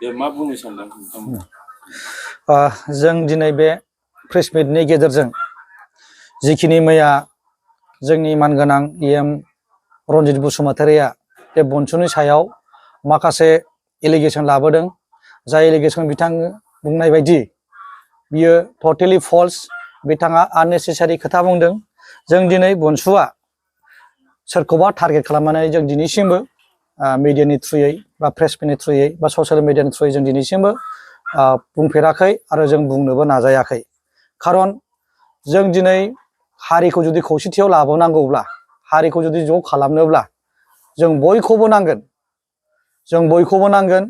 दे मा बुंनो सानदों नोंथां? जों दिनै बे प्रेस मिटनि गेजेरजों जिखिनि मैया जोंनि मानगोनां EM रनजित बसुमतारिया बे बनसुनि सायाव माखासे एलिगेसन लाबोदों, जाय एलिगेसन बिथां बुंनाय बायदि बियो टटेलि फल्स, बिथाङा आननेसेसारि खोथा बुंदों। जों दिनै बनसुआ सोरखौबा टारगेट खालामनानै जों दिनैसिमबो मिडियानि थ्रुयै बा प्रेस मिटनि थ्रुयै बा ससियेल मिडियानि थ्रुयै जों दिनैसिमबो बुंफेराखै आरो जों बुंनोबो नाजायाखै। खारन जों दिनै हारिखौ जुदि खौसेथियाव लाबोनांगौब्ला, हारिखौ जुदि ज' खालामनोब्ला जों बयखौबो नांगोन,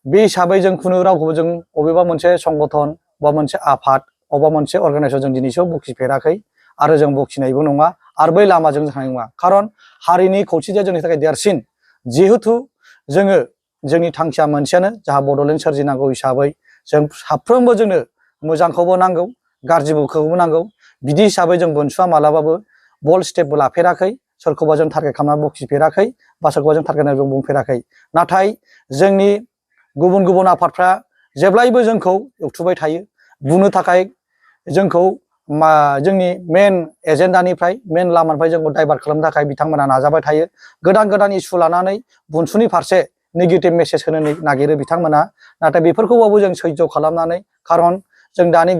बे हिसाबै जों खुनु रावखौबो जों अबेबा मोनसे संगठन बा मोनसे आफाद अबेबा मोनसे अर्गानाइजेसन जों दिनैसिम बखिफेराखै आरो जों बखिनायबो नङा आरो बै लामाजों थांनाय नङा। खारन हारिनि खौसेथिया जोंनि थाखाय देरसिन। जिहेतु जोंनि थांखिया मोनसेयानो, जाहा बड'लेण्ड सोरजिनांगौ हिसाबै जों साफ्रोमबो जोंनो मोजांखौबो नांगौ, गाज्रिखौबो नांगौ। बिदि हिसाबै जों बनसुआ मालाबाबो बल्ड स्टेपबो लाफेराखै, सोरखौबा जों टारगेट खालामना बखिफेराखै बा सोरखौबा जों टारगेट खालामना बुंफेराखै। नाथाय जोंनि गुबुन गुबुन आफादफ्रा जेब्लायबो जोंखौ एवथुबाय थायो, बुंनो थाखाय जोंखौ जोंनि मेन एजेन्डानिफ्राय, मेन लामानिफ्राय जोंखौ डाइभार्ट खालामनो थाखाय बिथांमोना नाजाबाय थायो। गोदान गोदान इस्यु लानानै बनसुनि फारसे नेगेटिभ मेसेज होनो नागिरो बिथांमोना। नाथाय बेफोरखौबाबो जों सैज' खालामनानै, खारन जों दानि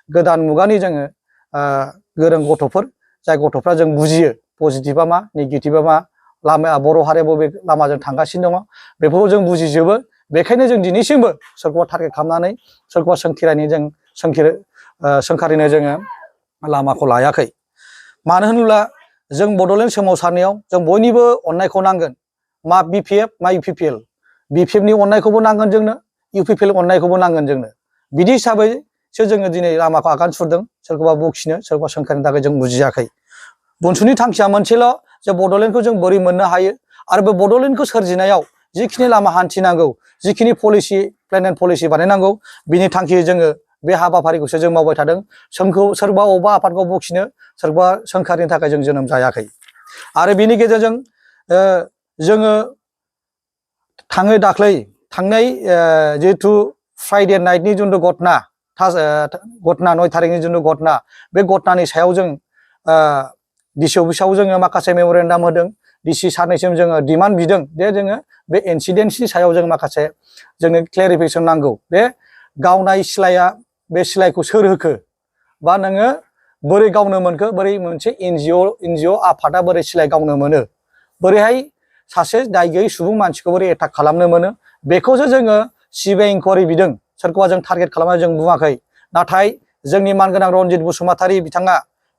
गोदान मुगानि जोङो गोरों गथ'फोर, जाय गथ'फ्रा जों बुजियो पजिटिभा मा नेगेटिभा मा, लामाया बर' हारिया बबे लामाजों थांगासिनो दङ बेफोरखौ जों बुजिजोबो। बेखायनो जों दिनैसिमबो सोरखौबा टारगेट खालामनानै सोरखौबा सोंखारिनो जोङो लामाखौ लायाखै। मानो होनोब्ला जों बड'लेण्ड सोमावसारनायाव जों बयनिबो अननायखौ नांगोन। मा BPF मा UPPL, BPFनि अननायखौबो नांगोन जोंनो, UPPL अननायखौबो नांगोन जोंनो। बिदि हिसाबैसो जोङो दिनै लामाखौ आगान सुरदों, सोरखौबा बखिनो सोरखौबा सोंखारिनो थाखाय जों बुजियाखै। बनसुनि थांखिया मोनसेल', जे बड'लेण्डखौ जों बोरै मोननो हायो आरो बे बड'लेण्डखौ सोरजिनायाव जिखिनि लामा हान्थिनांगौ, जिखिनि पलिसि प्लेन एन्ड पलिसि बानायनांगौ, बिनि थांखियै जोङो बे हाबाफारिखौसो जों मावबाय थादों। सोरबा अबेबा आफादखौ बखिनो, सोरबा सोंखारिनो थाखाय जों जोनोम जायाखै। आरो बिनि गेजेरजों जोङो थांनाय जिहेथु फ्राइडे नाइटनि जिथु घटना 9 थारिखनि जिथु घटना, बे घटनानि सायाव जों डिसि अफिसाव जोङो माखासे मेम'रेन्डाम होदों। डिसि सारनिसिम जोङो डिमान्ड बिदों जे जोङो बे इनसिडेन्टनि सायाव जों माखासे जोंनो क्लेरिफिकेसन नांगौ। बे गावनाय सिलाया, बे सिलाइखौ सोर होखो, बा नोङो बोरै गावनो मोनखो, बोरै मोनसे एनजिअ आफादा बोरै सिलाइ गावनो मोनो, बोरैहाय सासे दाय गैयै सुबुं मानसिखौ बोरै एटाक खालामनो मोनो, बेखौसो जोङो सिबिआइ इनकुवारि बिदों। सोरखौबा जों टारगेट खालामनानै जों बुङाखै। नाथाय जोंनि मानगोनां रनजित बसुमतारि बिथाङा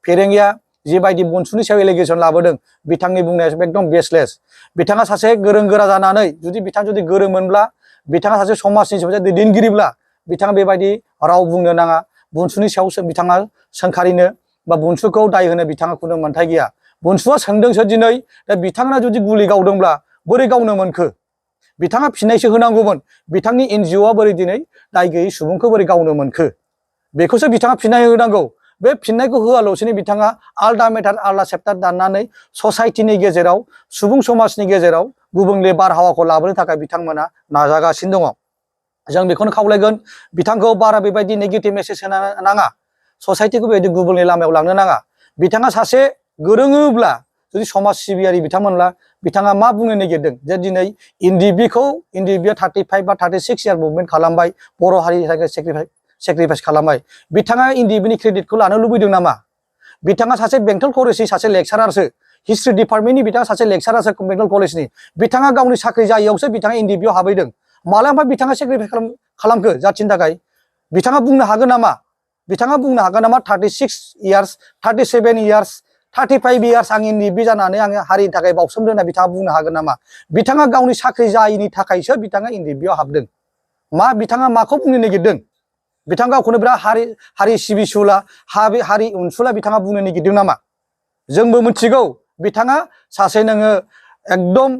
फेरेंगिया जिबायदि बनसुनि सायाव एलिगेसन लाबोदों, बिथांनि बुंनाया एकदम बेसलेस। बिथाङा सासे गोरों गोरा जानानै बिथाङा जुदि गोरोंमोनब्ला, बिथाङा सासे समाजनि सासे दैदेनगिरिब्ला बिथाङा बेबायदि राव बुंनो नाङा। बनसुनि सायाव बिथाङा सोंखारिनो बा बनसुखौ दाय होनो बिथाङा खुनु मोन्थाय गैया। बनसुआ सोंदोंसो दिनै, दा बिथाङा जुदि गुलि गावदोंब्ला बोरै गावनो मोनखो, बिथाङा फिननायसो होनांगौमोन। बिथांनि एनजिअआ बोरै दिनै दाय गैयै सुबुंखौ बोरै गावनो मोनखो, बेखौसो बिथाङा फिननाय होनांगौ। बे फिननायखौ होआलासिनो बिथाङा आलदा मेटार आलदा चेप्टार दाननानै ससाइटिनि गेजेराव, सुबुं समाजनि गेजेराव गुबुंले बारहावाखौ लाबोनो थाखाय बिथांमोना नाजागासिनो दङ। जों बेखौनो खावलायगोन, बिथांखौ बारा बेबायदि नेगेटिभ मेसेज होनो नाङा, ससाइटिखौ बेबायदि गुबुंले लामायाव लांनो नाङा। बिथाङा सासे गोरोङोब्ला, जुदि समाज सिबियारि बिथांमोनब्ला, बिथाङा मा बुंनो नागिरदों जे दिनै इन्डिबिआ 35 बा 36 इयार मुभमेन्ट खालामबाय, बर' हारिनि थाखाय सेक्रिफाइस खालामबाय। बिथाङा इन्डिबिनि क्रेडिटखौ लानो लुबैदों नामा? बिथाङा सासे बेंटल कलेजनि सासे लेक्सारारसो, हिस्ट्रि डिपार्टमेन्टनि बिथाङा सासे लेक्सारारसो बेंटल कलेजनि। बिथाङा गावनि साख्रि जायैयावसो बिथाङा इन्डिबिआव हाबैदों। मालाबा बिथाङा सेक्रिफाइस खालामखो जाथिनि थाखाय? बिथाङा बुंनो हागोन नामा? 36 इयार्स, 37 इयार्स, 35 इयार्स आं इन्डिबि जानानै आङो हारिनि थाखाय बावसोमदों होनना बिथाङा बुंनो हागोन नामा? बिथाङा गावनि साख्रि जायैनि थाखायसो बिथाङा इन्डिबिआव हाबदों। बिथाङा माखौ बुंनो नागिरदों? बिथाङा गावखौनो बिराद हारि सिबिसुला, हारि अनसुला बिथाङा बुंनो नागिरदों नामा? जोंबो मिथिगौ बिथाङा सासे नोङो एकदम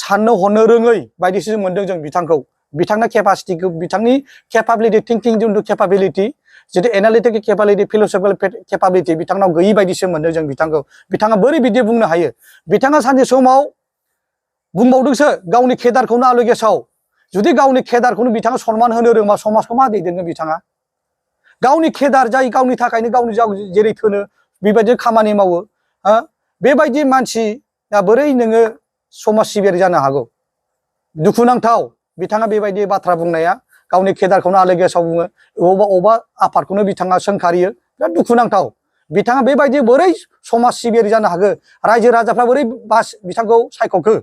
साननो हनो रोङै बायदिसो मोनदों जों बिथांखौ। बिथांनि केपासिटिखौ, बिथांनि केपाबिलिटि, थिंकिं जिथु केपाबिलिटि, जितु एनालिटिकेल केपाबिलिटि, फिलसफिकेल केपाबिलिटि बिथांनाव गैयै बायदिसो मोनदों जों बिथांखौ। बिथाङा बोरै बिदि बुंनो हायो? बिथाङा सानसे समाव बुंबावदोंसो गावनि केदारखौनो आलु गेसाव, जुदि गावनि केदारखौनो बिथाङा सनमान होनो रोङा समाजखौ मा दैदेनगोन बिथाङा गावनि केदार जाय गावनि थाखायनो गावनि जेरै थोनो बेबायदि खामानि मावो बेबायदि मानसिया बोरै नोङो समाज सिबियारि जानो हागौ दुखुनांथाव बिथाङा बेबायदि बाथ्रा बुंनाया गावनि केदारखौनो आलो गेसाव बुङो अबा आफादखौनो बिथाङा सोंखारियो बिराद दुखुनांथाव बिथाङा बेबायदि बोरै समाज सिबियारि जानो हागौ रायजो राजाफ्रा बोरै बिथांखौ सायख'खो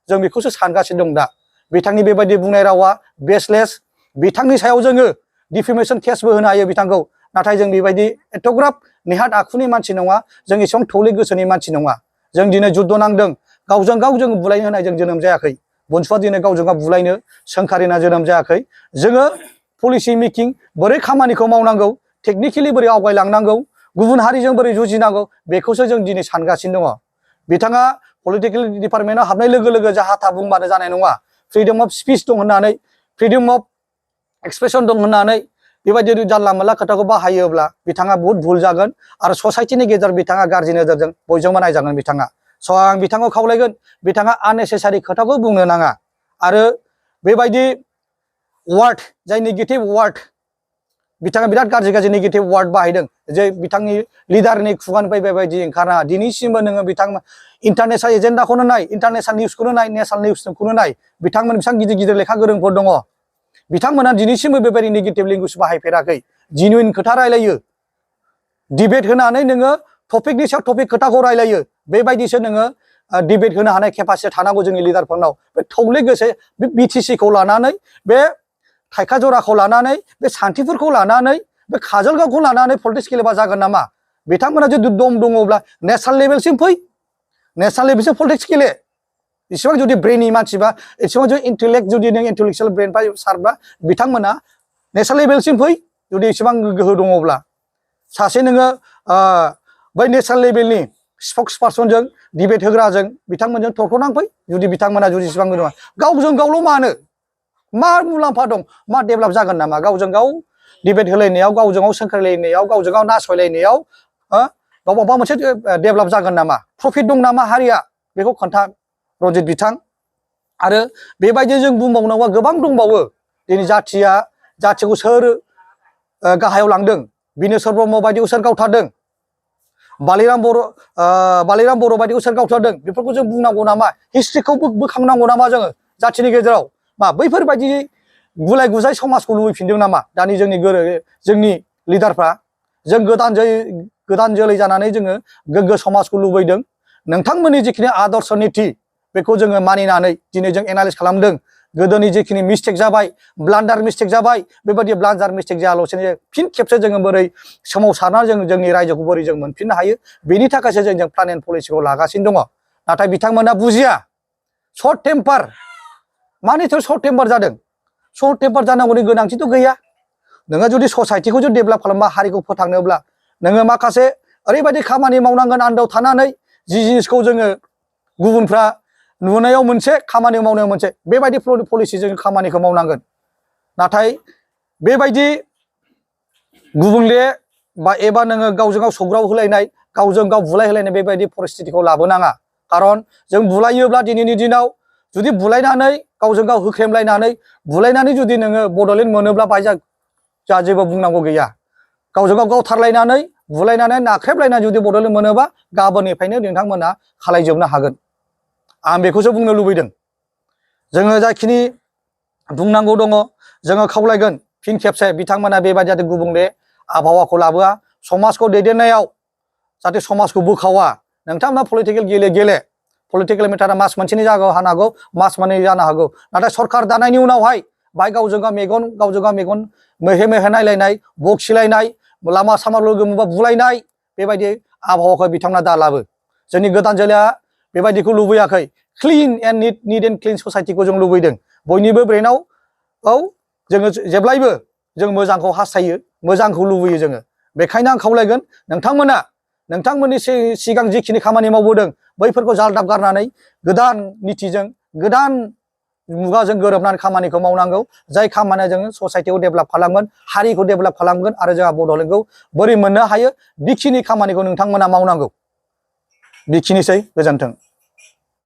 जों बेखौसो सानगासिनो दं दा बिथांनि बेबायदि बुंनाय रावा बेसलेस बिथांनि सायाव जोङो डिफेमेशन केसबो होनो हायो बिथांखौ नाथाय जों बेबायदि एथ'ग्राब नेहाद आखुनि मानसि नङा जों एसेबां थौले गोसोनि मानसि नङा जों दिनै जुद्ध नांदों गावजों गाव जों बुलायनो होनाय जों जोनोम जायाखै बनसुआ दिनै गावजों गाव बुलायनो सोंखारिना जोनोम जायाखै जोङो पलिसि मेकिं बोरै खामानिखौ मावनांगौ टेकनिकेलि बोरै आवगायलांनांगौ गुबुन हारिजों बोरै जुजिनांगौ बेखौसो जों दिनै सानगासिनो दङ बिथाङा पलिटिकेल डिपार्टमेन्टआव हाबनाय लोगो लोगो जाहा था बुंबानो जानाय नङा फ्रिडम अफ स्पिच दं होननानै फ्रिडम अफ एक्सप्रेसन दं होननानै बेबायदि जानला मोनला खोथाखौ बाहायोब्ला बिथाङा बहुत भुल जागोन आरो ससाइटिनि गेजेराव बिथाङा गाज्रि नोजोरजों बयजोंबो नायजागोन बिथाङा स' आं बिथांखौ खावलायगोन बिथाङा आननेसेसारि खोथाखौ बुंनो नाङा आरो बेबायदि वार्ड जाय नेगेटिभ वार्ड बिथाङा बिराद गाज्रि नेगेटिभ वार्ड बाहायदों जे बिथांनि लिडारनि खुगानिफ्राय बेबायदि ओंखारा दिनैसिमबो नोङो बिथांमोन इन्टारनेशनेल एजेन्डाखौनो नाय इन्टारनेशनेल निउसखौनो नाय नेशनेल निउसखौनो नाय बिथांमोन बेसेबां गिदिर गिदिर लेखा गोरोंफोर दङ बिथांमोना दिनैसिमबो बेबायदि नेगेटिभ लेंगुवेज बाहायफेराखै जिनुइन खोथा रायलायो डिबेट होनानै नोङो टपिकनि सायाव टपिक खोथाखौ रायलायो बेबायदिसो नोङो डिबेट होनो हानाय केपासिटि थानांगौ जोंनि लिडारफोरनाव बे थौले गोसो बे बिटिसिखौ लानानै बे थाइखा जराखौ लानानै बे सान्थिफोरखौ लानानै बे काजलगावखौ लानानै पलिटिक्स गेलेबा जागोन नामा बिथांमोना जुदि दम दङब्ला नेशनेल लेभेलसिम फै नेशनेल लेभेलसिम पलिटिक्स गेले इसेबां जुदि ब्रेननि मानसिबा इसेबां जुदि इन्टेलेक्ट जुदि नों इन्टेलेक्सुयेल ब्रेन सारबा बिथांमोना नेशनेल लेभेलसिम फै जुदि इसेबां गोहो दङब्ला सासे नोङो बै नेशनेल लेभेलनि स्पक्स पार्सनजों डिबेट होग्राजों बिथांमोनजों थरख'नांफै जुदि बिथांमोना जुदि इसेबां नङा गावजों गावल' मानो मा मुलाम्फा दं मा डेभेलप जागोन नामा गावजों गाव डिबेट होलायनायाव गावजों गाव सोंखारिलायनायाव गावजों गाव नासयलायनायाव माबा मोनसे डेभेलप जागोन नामा प्रफिट दं नामा हारिया बेखौ खोन्था रन्जित बिथां आरो बेबायदि जों बुंबावनांगौआ गोबां दंबावो दिनै जाथिखौ सोर गाहायाव लांदों बिनेश्वर ब्रह्म बायदिखौ सोर गावथारदों बालिराम बर' बायदिखौ सोर गावथारदों बेफोरखौ जों बुंनांगौ नामा हिस्ट्रिखौ बोखांनांगौ नामा जोङो जाथिनि गेजेराव मा बैफोरबायदि गुलाय गुजाय समाजखौ लुबैफिनदों नामा दानि जोंनि लिडारफ्रा जों गोदान जोलै जानानै जोङो गोग्गो समाजखौ लुबैदों नोंथांमोननि जिखिनि आदर्श नीति बेखौ जोङो मानिनानै दिनै जों एनालाइज खालामदों गोदोनि जिखिनि मिस्टेक जाबाय ब्लान्डार मिस्टेक जाबाय बेबायदि ब्लान्डार मिस्टेक जायालासेनो फिन खेबसे जोङो बोरै सोमावसारनानै जों जोंनि रायजोखौ बोरै जों मोनफिननो हायो बेनि थाखायसो जों प्लान एन्ड पलिसिखौ लागासिनो दङ नाथाय बिथांमोना बुजिया सर्ट टेम्पार मानिथ' सर्ट टेम्पार जादों सर्ट टेम्पार जानांगौनि गोनांथिथ' गैया नोङो जुदि ससाइटिखौ जुदि डेभेलप खालामबा हारिखौ फोथांनोब्ला नोङो माखासे ओरैबायदि खामानि मावनांगोन आन्दोआव थानानै जि जिनिसखौ जोङो गुबुनफ्रा नुनायाव मोनसे खामानि मावनायाव मोनसे बेबायदि पलिसिजों खामानिखौ मावनांगोन नाथाय बेबायदि गुबुंले एबा नोङो गावजों गाव सौग्राव होलायनाय गावजों गाव बुलाय होलायनाय बेबायदि परिस्थितिखौ लाबोनाङा खारन जों बुलायोब्ला दिनैनि दिनाव जुदि बुलायनानै गावजों गाव होख्रेमलायनानै बुलायनानै जुदि नोङो बड'लेण्ड मोनोब्ला बाहाय जा जेबो बुंनांगौ गैया गावजों गाव गावथारलायनानै बुलायनानै नाख्रेबलायनानै जुदि बड'लेण्ड मोनोबा गाबोननिफ्रायनो नोंथांमोना खालायजोबनो हागोन आं बेखौसो बुंनो लुबैदों जोङो जाखिनि बुंनांगौ दङ जोङो खावलायगोन फिन खेबसे बिथांमोना बेबायदि जाहाथे गुबुंले आबहावाखौ लाबोआ समाजखौ दैदेननायाव जाहाथे समाजखौ बोखावा नोंथांमोना पलिटिकेल गेले पलिटिकेल मेटारा मास मोनसेनि जानो हागौ मास मोननै जानो हागौ नाथाय सरकार दानायनि उनावहाय बाहाय गावजों गाव मेगन मेहे मेहे नायलायनाय बखिलायनाय लामा सामा लोगो मोनबा बुलायनाय बेबायदि आबहावाखौ बिथांमोना दालाबो जोंनि गोदान जोलैया बेबायदिखौ लुबैयाखै clean and neat and clean ससाइटिखौ जों लुबैदों बयनिबो ब्रेनाव जोङो जेब्लायबो जों मोजांखौ हास्थायो मोजांखौ लुबैयो जोङो बेखायनो आं खावलायगोन नोंथांमोननि सिगां जिखिनि खामानि मावबोदों बैफोरखौ जालदाब गारनानै गोदान नीतिजों गोदान मुगाजों गोरोबनानै खामानिखौ मावनांगौ जाय खामानिया जोङो ससाइटिखौ डेभेलप खालामगोन हारिखौ डेभेलप खालामगोन आरो जोंहा बड'लेण्डखौ बोरै मोननो हायो बेखिनि खामानिखौ नोंथांमोना मावनांगौ बेखिनिसै गोजोन्थों।